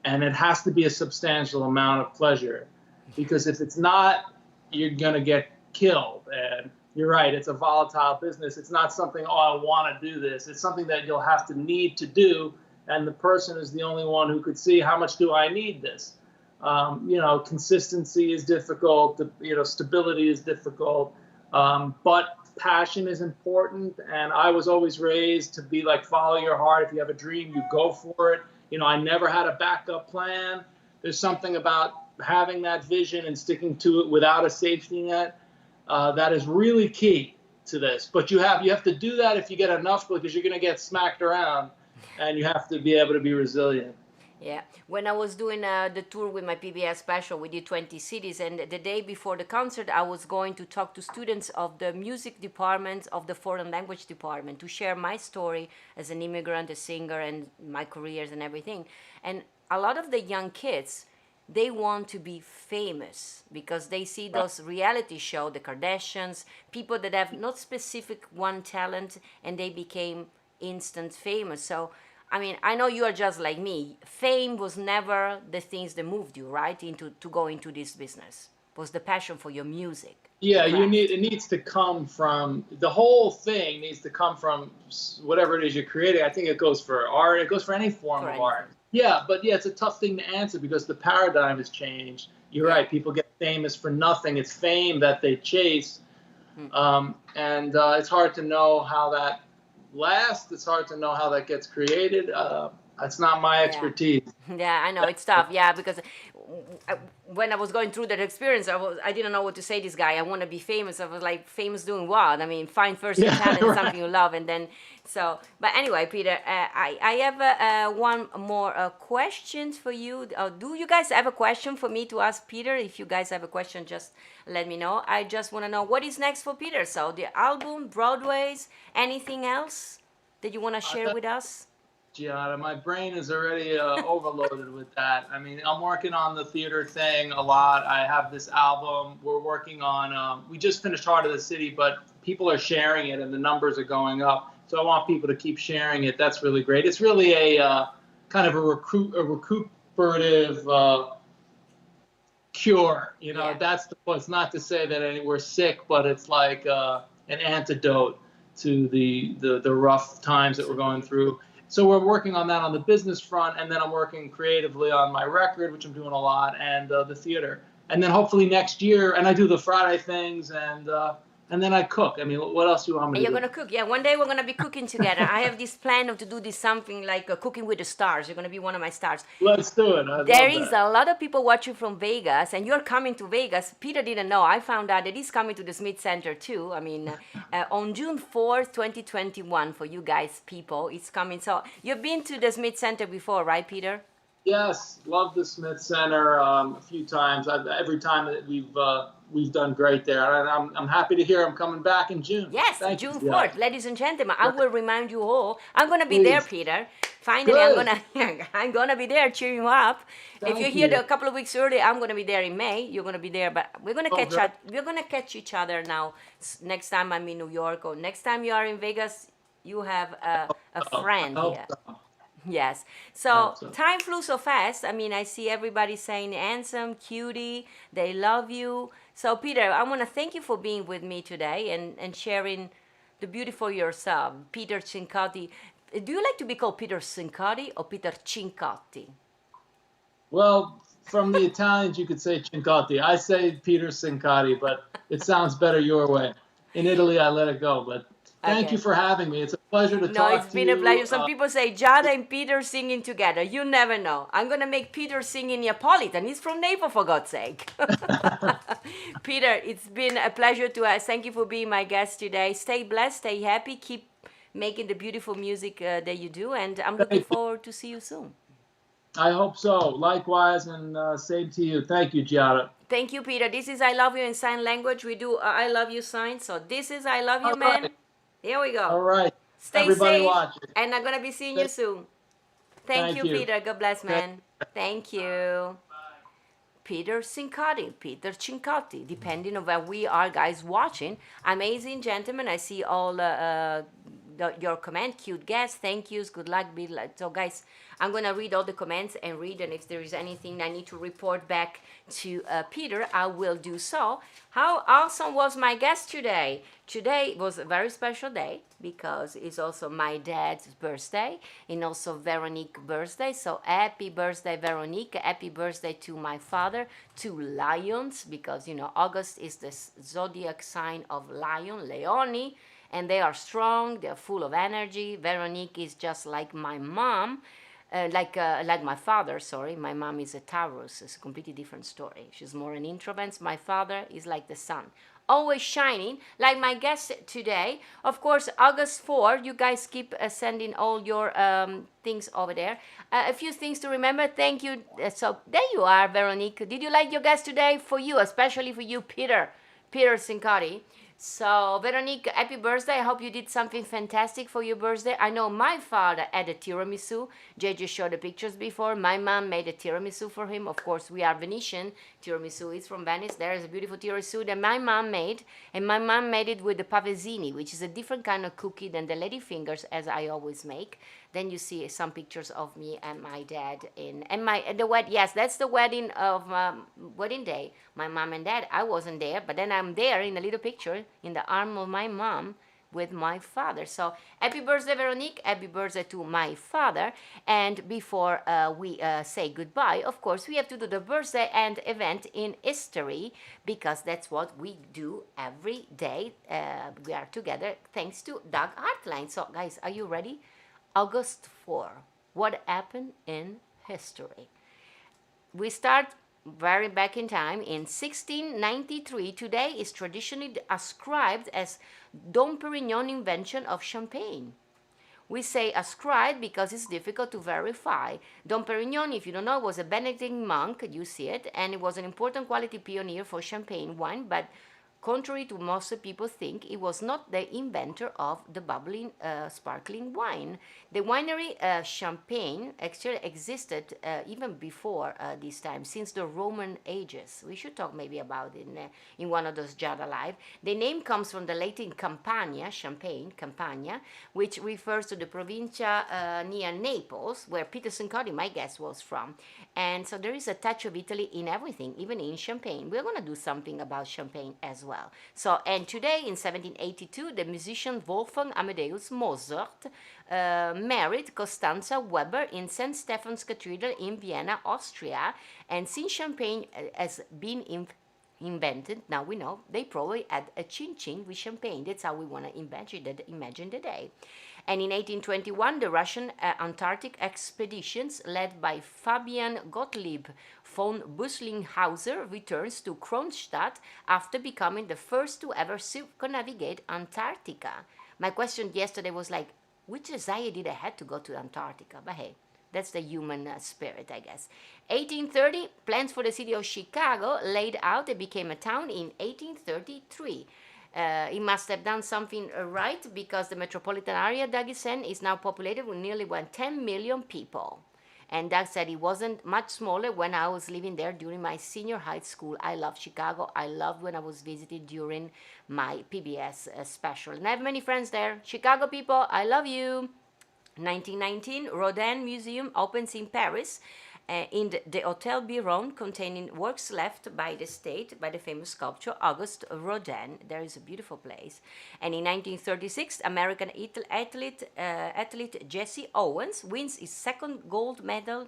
And it has to be a substantial amount of pleasure. Because if it's not, you're going to get killed. And you're right, it's a volatile business. It's not something, I want to do this. It's something that you'll have to need to do. And the person is the only one who could see, how much do I need this? Consistency is difficult. Stability is difficult. But passion is important. And I was always raised to be like, follow your heart. If you have a dream, you go for it. I never had a backup plan. There's something about having that vision and sticking to it without a safety net, that is really key to this. But you have to do that if you get enough, because you're going to get smacked around, and you have to be able to be resilient. Yeah. When I was doing the tour with my PBS special, we did 20 cities, and the day before the concert, I was going to talk to students of the music department of the foreign language department to share my story as an immigrant, a singer, and my careers and everything. And a lot of the young kids, they want to be famous because they see those reality shows, the Kardashians, people that have not specific one talent, and they became instant famous. So, I mean, I know you are just like me. Fame was never the things that moved you, right, to go into this business. It was the passion for your music. Yeah, it needs to come from, the whole thing needs to come from whatever it is you're creating. I think it goes for art. It goes for any form of art. Yeah, but it's a tough thing to answer because the paradigm has changed. You're right. People get famous for nothing. It's fame that they chase. And it's hard to know how that lasts. It's hard to know how that gets created. That's not my expertise. Yeah, I know. It's tough. Yeah, because when I was going through that experience, I didn't know what to say to this guy. I want to be famous. I was like, famous doing what? I mean, find first your talent, something you love, and then so. But anyway, Peter, I have one more question for you. Do you guys have a question for me to ask Peter? If you guys have a question, just let me know. I just want to know what is next for Peter. So the album, Broadways, anything else that you want to share with us? Giada, my brain is already overloaded with that. I mean, I'm working on the theater thing a lot. I have this album. We're working on, we just finished Heart of the City, but people are sharing it and the numbers are going up. So I want people to keep sharing it. That's really great. It's really a kind of a recuperative cure. That's it's not to say that we're sick, but it's like an antidote to the rough times that we're going through. So we're working on that on the business front, and then I'm working creatively on my record, which I'm doing a lot, and the theater. And then hopefully next year, and I do the Friday things, and and then I cook. I mean, what else do you want me And to you're do? gonna cook, yeah. One day we're gonna be cooking together. I have this plan of to do this something like Cooking with the Stars. You're gonna be one of my stars. Let's do it. I There love is that. a lot of people watching from Vegas, and you're coming to Vegas. Peter didn't know. I found out that he's coming to the Smith Center too. I mean, on June 4th, 2021, for you guys, people, it's coming. So you've been to the Smith Center before, right, Peter? Yes, love the Smith Center a few times. Every time that we've done great there, and I'm happy to hear I'm coming back in June. Yes, Thank you. June 4th, ladies and gentlemen. I will remind you all. I'm gonna be there, Please. Peter. Finally, Good. I'm gonna be there cheering you up. If Thank you're here you. a couple of weeks early, I'm gonna be there in May. You're gonna be there, but we're gonna Oh, great. we're gonna catch each other now. Next time I'm in New York, or next time you are in Vegas, you have a friend I hope here. so. Yes. So hope so. time flew so fast. I mean, I see everybody saying handsome, cutie, they love you. So Peter, I want to thank you for being with me today and sharing the beautiful yourself. Peter Cincotti. Do you like to be called Peter Cincotti or Peter Cincotti? Well, from the Italians, you could say Cincotti. I say Peter Cincotti, but it sounds better your way. In Italy, I let it go. But thank Okay. you for having me. It's a pleasure to No, talk it's to been you. a pleasure. Some people say Giada and Peter singing together. You never know. I'm going to make Peter sing in Neapolitan. He's from Naples, for God's sake. Peter, it's been a pleasure to thank you for being my guest today. Stay blessed, stay happy, keep making the beautiful music that you do, and I'm looking forward to see you soon. I hope so. Likewise, and same to you. Thank you, Giada. Thank you, Peter. This is I love you in sign language. We do I love you sign. So this is I love you, All man. right. Here we go. All right. Stay Everybody safe. watching. And I'm going to be seeing you soon. Thank you, Peter. God bless, man. Thank you. Peter Cincotti, Peter Cincotti, depending on where we are, guys, watching. Amazing, gentlemen. I see all your comment, cute guests, thank yous, good luck, be like. So, guys, I'm gonna read all the comments and read, and if there is anything I need to report back to Peter, I will do so. How awesome was my guest today? Today was a very special day because it's also my dad's birthday and also Veronique's birthday. So happy birthday, Veronique. Happy birthday to my father, to lions, because, you know, August is the zodiac sign of lion, Leoni, and they are strong, they're full of energy. Veronique is just like my mom. Like my father, sorry. My mom is a Taurus. It's a completely different story. She's more an introvert. My father is like the sun, always shining, like my guest today. Of course, August 4, you guys keep sending all your things over there. A few things to remember. Thank you. So there you are, Veronique. Did you like your guest today? For you, especially for you, Peter Cincotti. So, Veronique, happy birthday. I hope you did something fantastic for your birthday. I know my father had a tiramisu. JJ showed the pictures before. My mom made a tiramisu for him. Of course, we are Venetian. Tiramisu is from Venice. There is a beautiful tiramisu that my mom made. And my mom made it with the pavesini, which is a different kind of cookie than the ladyfingers, as I always make. Then you see some pictures of me and my dad yes, that's the wedding of wedding day. My mom and dad. I wasn't there, but then I'm there in a little picture in the arm of my mom with my father. So happy birthday, Veronique. Happy birthday to my father. And before we say goodbye, of course, we have to do the birthday and event in history, because that's what we do every day. We are together thanks to Doug Hartline. So guys, are you ready? August 4. What happened in history? We start very back in time. In 1693, today is traditionally ascribed as Dom Perignon invention of champagne. We say ascribed because it's difficult to verify. Dom Perignon, if you don't know, was a Benedictine monk, you see it, and it was an important quality pioneer for champagne wine, but contrary to most people think, he was not the inventor of the bubbling, sparkling wine. The winery Champagne actually existed even before this time, since the Roman ages. We should talk maybe about it in one of those Giada Live. The name comes from the Latin Campania, Champagne, Campania, which refers to the provincia near Naples, where Peter Cincotti, my guest, was from. And so there is a touch of Italy in everything, even in Champagne. We're going to do something about Champagne as well. So, and today in 1782, the musician Wolfgang Amadeus Mozart married Costanza Weber in St. Stephen's Cathedral in Vienna, Austria. And since Champagne has been invented, now we know, they probably had a chin-chin with champagne. That's how we want to imagine the day. And in 1821, the Russian Antarctic expeditions led by Fabian Gottlieb von Buslinghauser returns to Kronstadt after becoming the first to ever circumnavigate Antarctica. My question yesterday was like, which desire did I have to go to Antarctica? But hey, that's the human spirit, I guess. 1830, plans for the city of Chicago laid out and became a town in 1833. He must have done something right, because the metropolitan area, Doug is saying, is now populated with nearly 10 million people. And Doug said it wasn't much smaller when I was living there during my senior high school. I love Chicago. I loved when I was visited during my PBS special. And I have many friends there. Chicago people, I love you. 1919, Rodin Museum opens in Paris, in the Hotel Biron, containing works left by the state by the famous sculptor Auguste Rodin. There is a beautiful place. And in 1936, American athlete Jesse Owens wins his second gold medal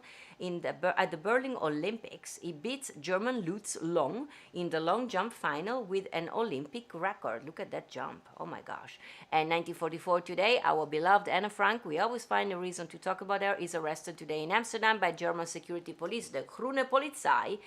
at the Berlin Olympics. He beats German Lutz Long in the long jump final with an Olympic record. Look at that jump. Oh my gosh. And 1944 today, our beloved Anna Frank, we always find a reason to talk about her, is arrested today in Amsterdam by German security police, the Groene Polizei,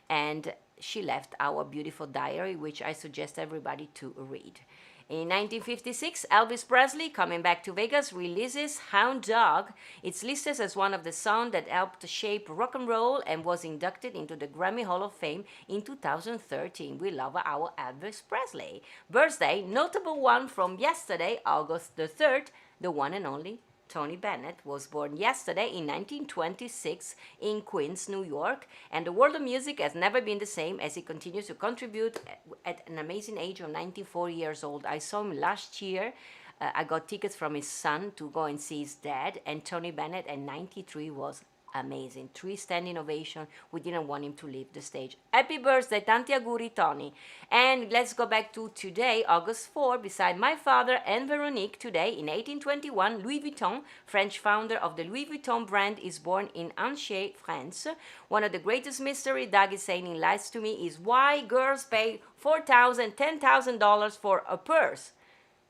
and she left our beautiful diary, which I suggest everybody to read. In 1956, Elvis Presley, coming back to Vegas, releases Hound Dog. It's listed as one of the songs that helped shape rock and roll and was inducted into the Grammy Hall of Fame in 2013. We love our Elvis Presley. Birthday, notable one from yesterday, August the 3rd, the one and only Tony Bennett was born yesterday in 1926 in Queens, New York, and the world of music has never been the same as he continues to contribute at an amazing age of 94 years old. I saw him last year. I got tickets from his son to go and see his dad, and Tony Bennett at 93 was amazing. 3 standing ovation. We didn't want him to leave the stage. Happy birthday, tanti auguri, Tony. And let's go back to today, August 4. Beside my father and Veronique, today in 1821, Louis Vuitton, French founder of the Louis Vuitton brand, is born in Angers, France. One of the greatest mystery Doug is saying in Lies to Me is why girls pay $4,000, $10,000 for a purse.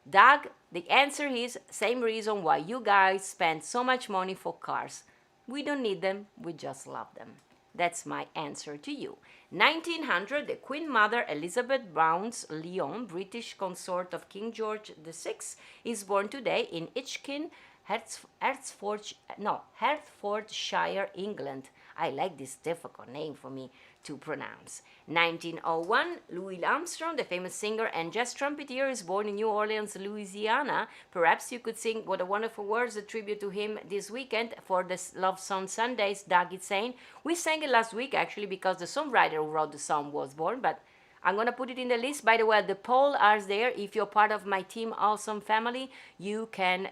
Doug, the answer is same reason why you guys spend so much money for cars. We don't need them, we just love them. That's my answer to you. 1900, the Queen Mother Elizabeth Brown's-Lyon, British consort of King George VI, is born today in Hitchkin, Hertfordshire, England. I like this difficult name for me to pronounce. 1901, Louis Armstrong, the famous singer and jazz trumpeter, is born in New Orleans, Louisiana. Perhaps you could sing What a Wonderful Words, a tribute to him this weekend for the Love Song Sundays, Doug is saying. We sang it last week, actually, because the songwriter who wrote the song was born, but I'm going to put it in the list. By the way, the poll is there. If you're part of my Team Awesome family, you can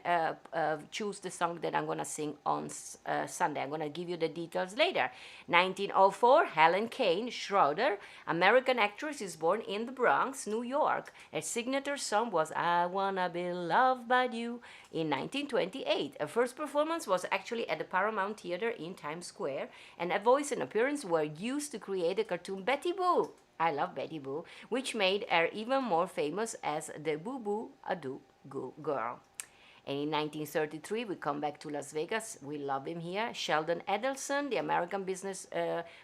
choose the song that I'm going to sing on Sunday. I'm going to give you the details later. 1904, Helen Kane Schroeder, American actress, is born in the Bronx, New York. Her signature song was I Wanna Be Loved by You in 1928. Her first performance was actually at the Paramount Theater in Times Square, and her voice and appearance were used to create the cartoon Betty Boo. I love Betty Boo, which made her even more famous as the Boo Boo Ado Girl. And in 1933, we come back to Las Vegas. We love him here. Sheldon Adelson, the American business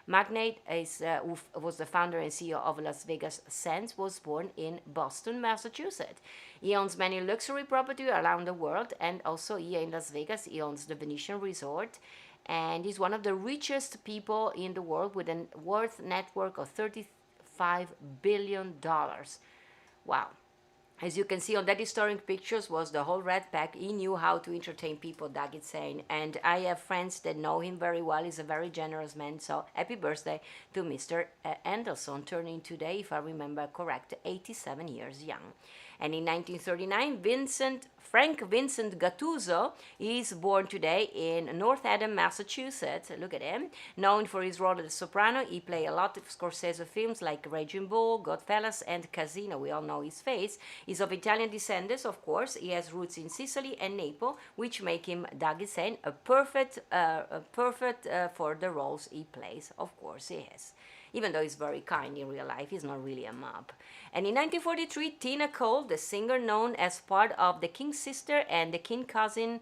magnate, who was the founder and CEO of Las Vegas Sands, was born in Boston, Massachusetts. He owns many luxury properties around the world, and also here in Las Vegas, he owns the Venetian Resort. And he's one of the richest people in the world with a worth network of $35 billion. Wow. As you can see on that historic pictures was the whole Red Pack. He knew how to entertain people, Doug is saying. And I have friends that know him very well. He's a very generous man. So happy birthday to Mr. Anderson, turning today, if I remember correct, 87 years young. And in 1939, Frank Vincent Gattuso is born today in North Haven, Massachusetts. Look at him. Known for his role as a soprano, he played a lot of Scorsese films like Raging Bull, Goodfellas, and Casino. We all know his face. He's of Italian descendants, of course. He has roots in Sicily and Naples, which make him, Doug is saying, perfect for the roles he plays. Of course he is. even though he's very kind in real life. He's not really a mob. And in 1943, Tina Cole, the singer known as part of the King's sister and the King cousin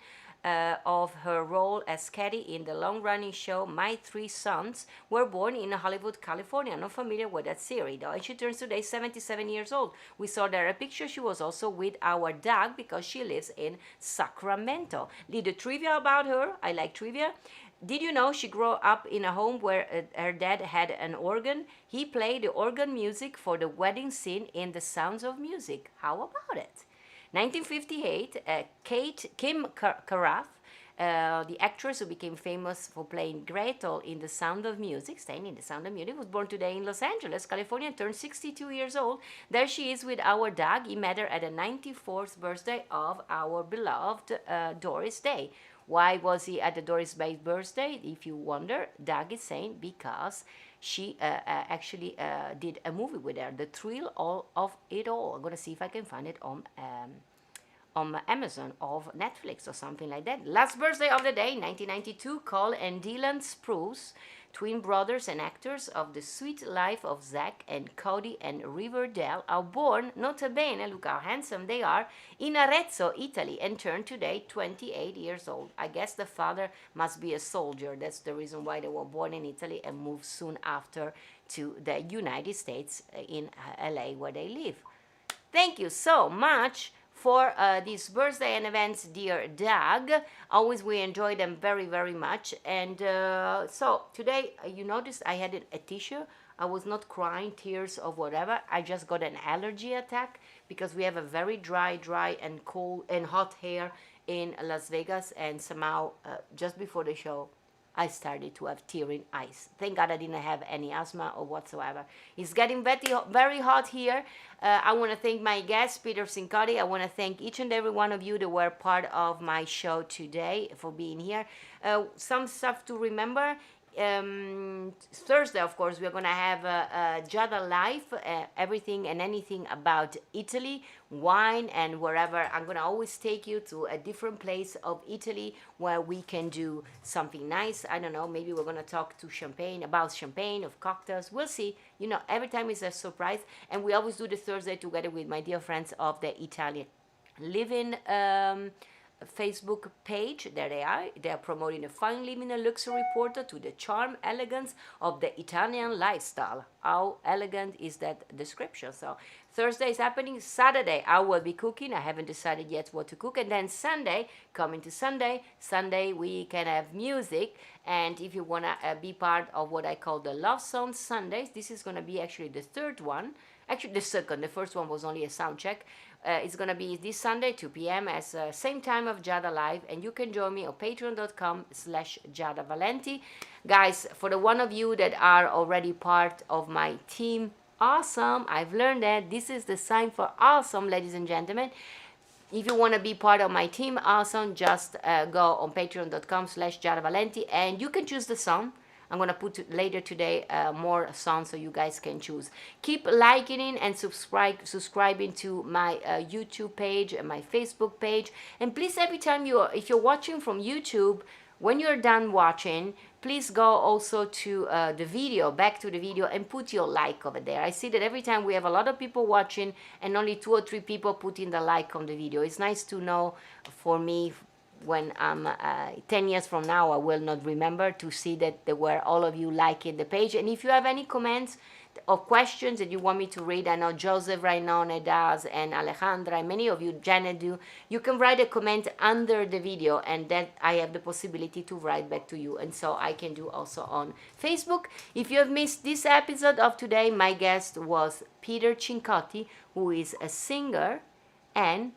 of her role as Katie in the long-running show My Three Sons, were born in Hollywood, California. I'm not familiar with that series though. And she turns today 77 years old. We saw there a picture. She was also with our dog because she lives in Sacramento. Little trivia about her. I like trivia. Did you know she grew up in a home where her dad had an organ? He played the organ music for the wedding scene in The Sounds of Music. How about it? 1958, Kim Karath, the actress who became famous for playing Gretel in The Sound of Music, staying in The Sound of Music, was born today in Los Angeles, California, and turned 62 years old. There she is with our dog. He met her at the 94th birthday of our beloved Doris Day. Why was he at the Doris Day birthday? If you wonder, Doug is saying because she actually did a movie with her, The Thrill of It All. I'm going to see if I can find it on Amazon or Netflix or something like that. Last birthday of the day, 1992, Cole and Dylan Spruce, twin brothers and actors of The Sweet Life of Zack and Cody and Riverdale, are born, nota bene, look how handsome they are, in Arezzo, Italy, and turned today 28 years old. I guess the father must be a soldier. That's the reason why they were born in Italy and moved soon after to the United States in LA where they live. Thank you so much for these birthday and events, dear Doug. Always we enjoy them very, very much. And so today, you noticed I had a tissue. I was not crying tears or whatever. I just got an allergy attack because we have a very dry and cold and hot air in Las Vegas. And somehow, just before the show, I started to have tearing eyes. Thank God I didn't have any asthma or whatsoever. It's getting very hot here. I want to thank my guest, Peter Cincotti. I want to thank each and every one of you that were part of my show today for being here. Some stuff to remember. Thursday, of course, we're going to have Giada Live, everything and anything about Italy, wine, and wherever. I'm going to always take you to a different place of Italy where we can do something nice. I don't know, maybe we're going to talk to about champagne, of cocktails. We'll see. You know, every time is a surprise. And we always do the Thursday together with my dear friends of the Italian Living Facebook page. There they are. They are promoting a fine living and luxury portal to the charm, elegance of the Italian lifestyle. How elegant is that description? So Thursday is happening. Saturday I will be cooking. I haven't decided yet what to cook. And then Sunday, coming to Sunday we can have music. And if you want to be part of what I call the Love Song Sundays, this is going to be actually the third one. Actually, the second. The first one was only a sound check. It's going to be this Sunday, 2 p.m. as same time of Giada Live. And you can join me on patreon.com/Giada Valenti. Guys, for the one of you that are already part of my team, awesome. I've learned that this is the sign for awesome, ladies and gentlemen. If you want to be part of my team, awesome, just go on patreon.com/Giada Valenti and you can choose the song. I'm going to put later today more songs so you guys can choose. Keep liking and subscribing to my YouTube page and my Facebook page. And please, every time if you're watching from YouTube, when you're done watching, please go also to the video, back to the video, and put your like over there. I see that every time we have a lot of people watching and only 2 or 3 people putting the like on the video. It's nice to know for me when I'm 10 years from now, I will not remember to see that there were all of you liking the page. And if you have any comments or questions that you want me to read, I know Joseph Rainone does and Alejandra and many of you, Janet do, you can write a comment under the video and then I have the possibility to write back to you. And so I can do also on Facebook. If you have missed this episode of today, my guest was Peter Cincotti, who is a singer and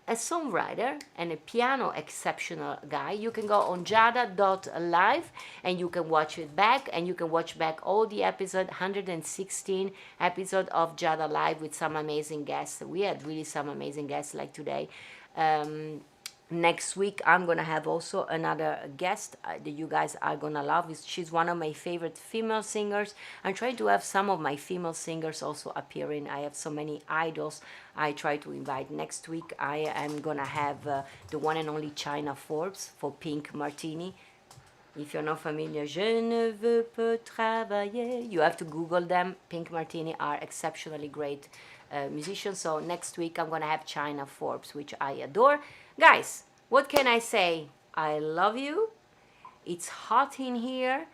a songwriter and a piano exceptional guy. You can go on giada.live and you can watch it back, and you can watch back all the episode 116 episode of Giada Live with some amazing guests. We had really some amazing guests like today. Next week I'm gonna have also another guest that you guys are gonna love. She's one of my favorite female singers. I'm trying to have some of my female singers also appearing. I have so many idols I try to invite. Next week I am gonna have the one and only China Forbes for Pink Martini. If you're not familiar, je ne veux pas travailler. You have to Google them. Pink Martini are exceptionally great musicians. So next week I'm gonna have China Forbes, which I adore. Guys, what can I say? I love you. It's hot in here,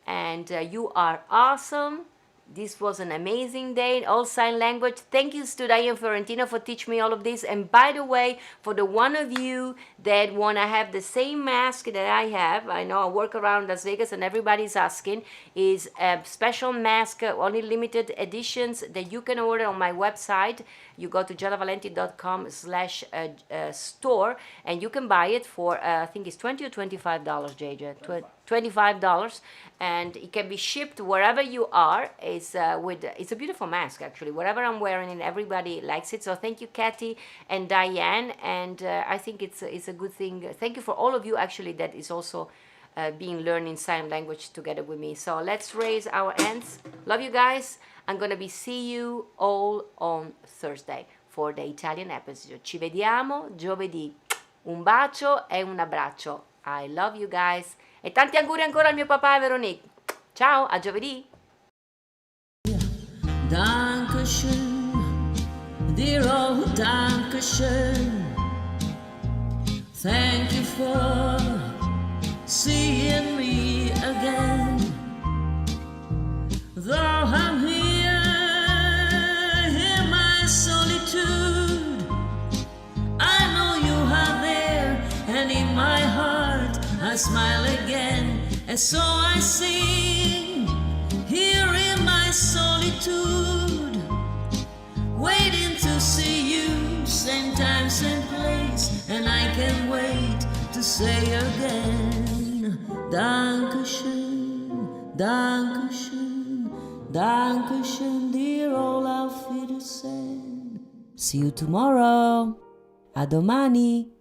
and you are awesome. This was an amazing day, all sign language. Thank you to Diane Fiorentino for teaching me all of this. And by the way, for the one of you that want to have the same mask that I have, I know I work around Las Vegas and everybody's asking, is a special mask, only limited editions that you can order on my website. You go to giadavalenti.com/store and you can buy it for, I think it's $20 or $25, JJ. $25, and it can be shipped wherever you are. It's a beautiful mask, actually. Whatever I'm wearing, and everybody likes it. So thank you, Kathy and Diane, and I think it's a good thing. Thank you for all of you, actually, that is also being learning sign language together with me. So let's raise our hands. Love you guys. I'm gonna be see you all on Thursday for the Italian episode. Ci vediamo giovedì. Un bacio e un abbraccio. I love you guys. E tanti auguri ancora al mio papà e Veronique. Ciao, a giovedì. Dankeschön, dear old Dankeschön. Thank you for seeing me again. Though I'm here in my solitude, I know you are there, and in my heart I smile again, and so I sing here in my solitude, waiting to see you, same time, same place, and I can't wait to say again, Dankeschön, Dankeschön, Dankeschön, dear old Auf Wiedersehen. See you tomorrow. A domani.